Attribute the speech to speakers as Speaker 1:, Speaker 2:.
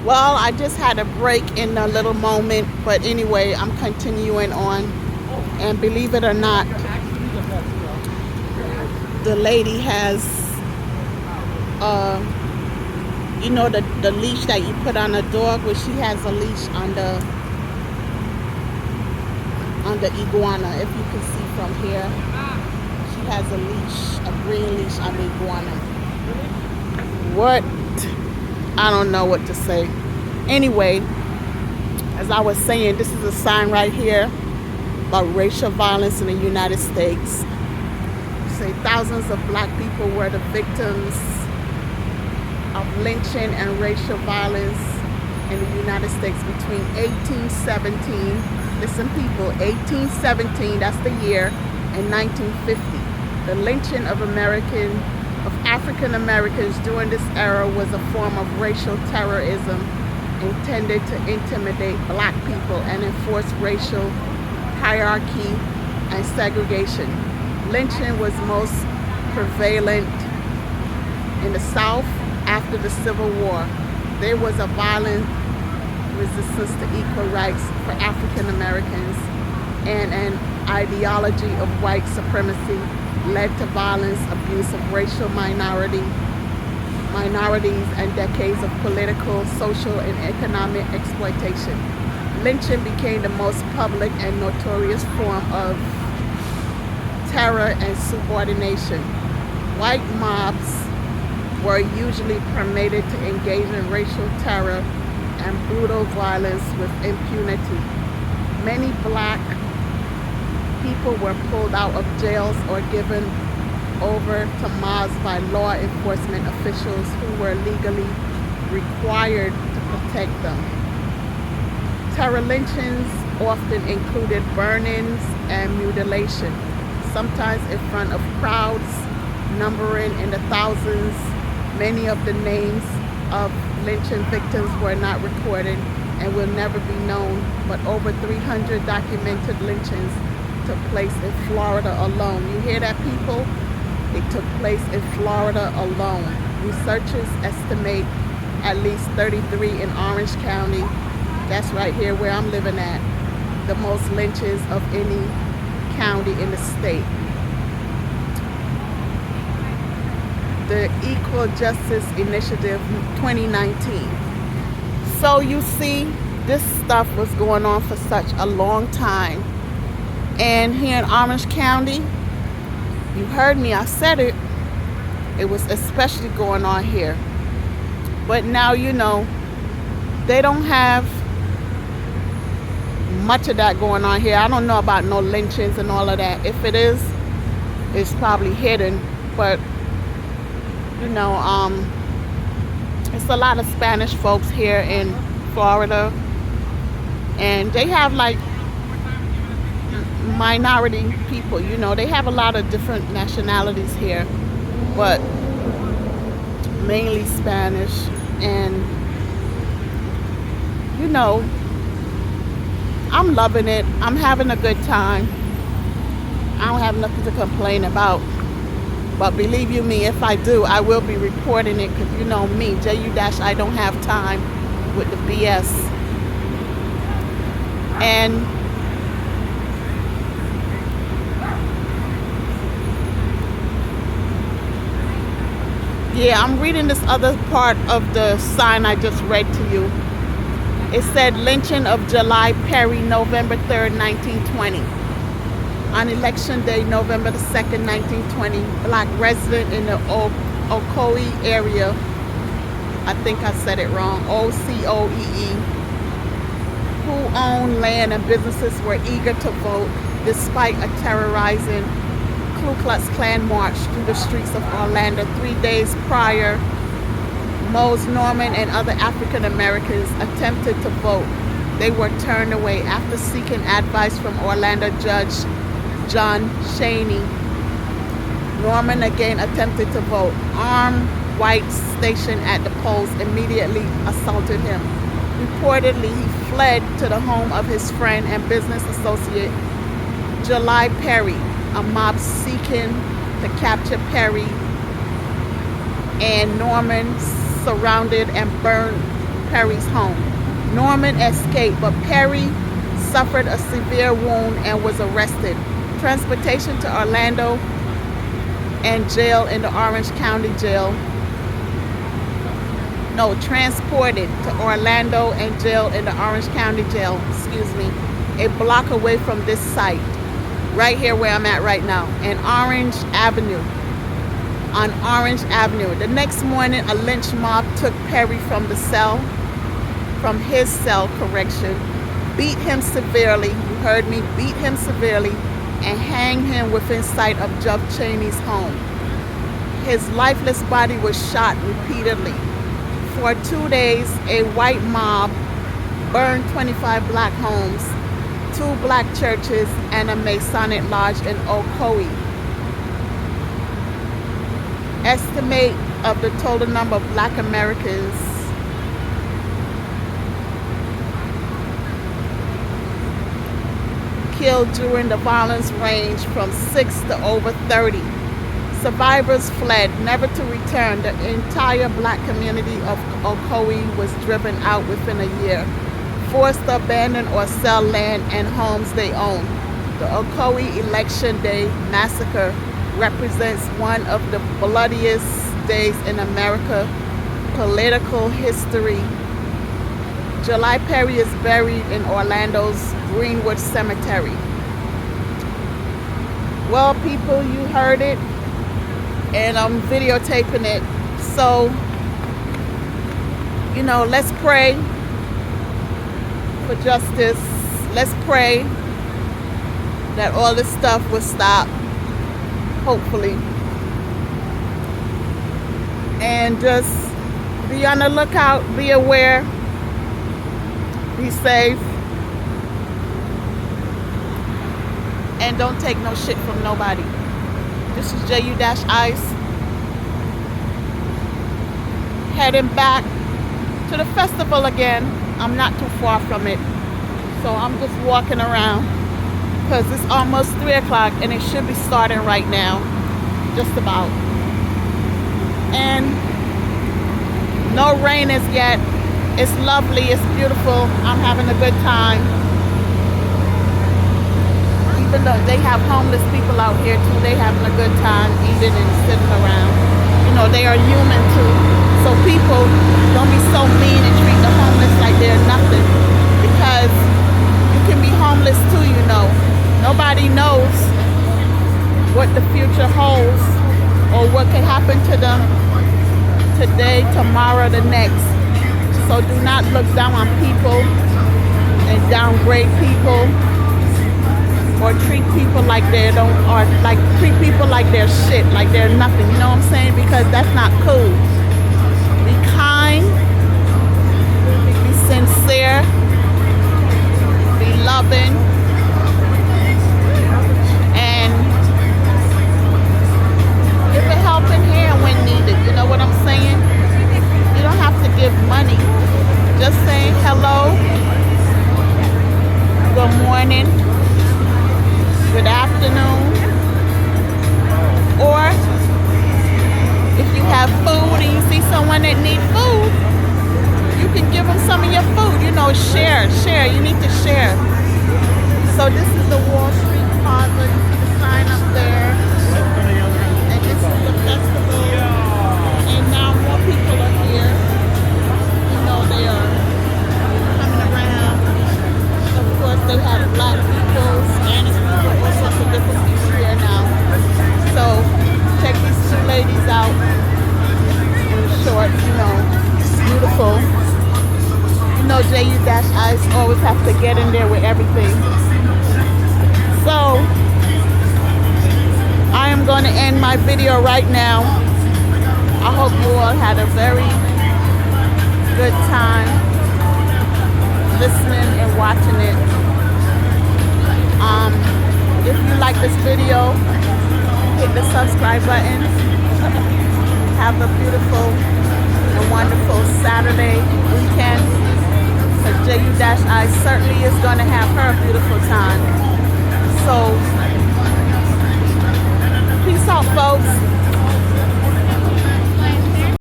Speaker 1: Well, I just had a break in a little moment, but anyway, I'm continuing on. And believe it or not, the lady has, uh, the leash that you put on a dog. Well, she has a leash on the iguana. If you can see from here, she has a leash, a green leash on the iguana. What? I don't know what to say. Anyway, as I was saying, this is a sign right here about racial violence in the United States. Say thousands of black people were the victims of lynching and racial violence in the United States between 1817, listen people, 1817, that's the year, and 1950. The lynching of African Americans during this era was a form of racial terrorism intended to intimidate black people and enforce racial hierarchy and segregation. Lynching was most prevalent in the South after the Civil War. There was a violent resistance to equal rights for African Americans, and an ideology of white supremacy led to violence, abuse of racial minorities, and decades of political, social, and economic exploitation. Lynching became the most public and notorious form of terror and subordination. White mobs were usually permitted to engage in racial terror and brutal violence with impunity. Many black people were pulled out of jails or given over to mobs by law enforcement officials who were legally required to protect them. Terror lynchings often included burnings and mutilation, sometimes in front of crowds numbering in the thousands. Many of the names of lynching victims were not recorded and will never be known, but over 300 documented lynchings took place in Florida alone. You hear that, people? It took place in Florida alone. Researchers estimate at least 33 in Orange County. That's right here where I'm living at. The most lynches of any county in the state. The Equal Justice Initiative 2019. So you see, this stuff was going on for such a long time. And here in Orange County, you heard me, I said it, it was especially going on here. But now, they don't have much of that going on here. I don't know about no lynchings and all of that. If it is, it's probably hidden. But it's a lot of Spanish folks here in Florida, and they have like minority people. They have a lot of different nationalities here, but mainly Spanish. And I'm loving it. I'm having a good time. I don't have nothing to complain about. But believe you me, if I do, I will be reporting it, because you know me, I don't have time with the BS. And yeah, I'm reading this other part of the sign I just read to you. It said lynching of July Perry, November 3rd, 1920. On election day, November the 2nd, 1920, black resident in the Ocoee area, I think I said it wrong, Ocoee, who owned land and businesses were eager to vote despite a terrorizing Ku Klux Klan march through the streets of Orlando 3 days prior. Mose Norman and other African Americans attempted to vote. They were turned away after seeking advice from Orlando Judge John Chaney. Norman again attempted to vote. Armed whites stationed at the polls immediately assaulted him. Reportedly, he fled to the home of his friend and business associate, July Perry. A mob seeking to capture Perry and Norman surrounded and burned Perry's home. Norman escaped, but Perry suffered a severe wound and was arrested. Transportation to Orlando and jail in the Orange County Jail. No, transported to Orlando and jail in the Orange County Jail, excuse me, a block away from this site, right here where I'm at right now, on Orange Avenue. The next morning, a lynch mob took Perry from his cell, beat him severely, you heard me, beat him severely, and hanged him within sight of Jeff Cheney's home. His lifeless body was shot repeatedly. For 2 days, a white mob burned 25 black homes, 2 black churches, and a Masonic lodge in Ocoee. Estimate of the total number of black Americans killed during the violence range from 6 to over 30. Survivors fled, never to return. The entire black community of Ocoee was driven out within a year, forced to abandon or sell land and homes they owned. The Ocoee Election Day Massacre represents one of the bloodiest days in American political history. July Perry is buried in Orlando's Greenwood Cemetery. Well, people, you heard it, and I'm videotaping it. So, you know, let's pray for justice. Let's pray that all this stuff will stop, hopefully. And just be on the lookout, be aware, be safe, and don't take no shit from nobody. This is JU-Ice, heading back to the festival again. I'm not too far from it, so I'm just walking around because it's almost 3 o'clock and it should be starting right now, just about. And no rain as yet. It's lovely, it's beautiful. I'm having a good time. Even though they have homeless people out here too, they having a good time eating and sitting around. You know, they are human too. So people, don't be so mean and treat the homeless like they're nothing, because you can be homeless too, you know. Nobody knows what the future holds or what can happen to them today, tomorrow, the next. So do not look down on people and downgrade people, or treat people like they don't, or like treat people like they're shit, like they're nothing. You know what I'm saying? Because that's not cool. Be kind, be sincere, be loving, and give a helping hand when needed. You know what I'm saying? You don't have to give money. Just saying hello, good morning, good afternoon, or if you have food and you see someone that needs food, you can give them some of your food. You know, share. You need to share. So this is the Wall Street Plaza. You see the sign up there, and this is the festival. And now more people are here. You know, they are coming around. Of course, they have black people, Spanish people, all sorts of different people here now. So check these 2 ladies out in short, you know, beautiful. You know, JU-Ice always have to get in there with everything. So I am going to end my video right now. I hope you all had a very good time listening and watching it. If you like this video, hit the subscribe button. Have a beautiful and wonderful Saturday weekend. Because JU-Ice certainly is going to have her beautiful time. So, peace out, folks.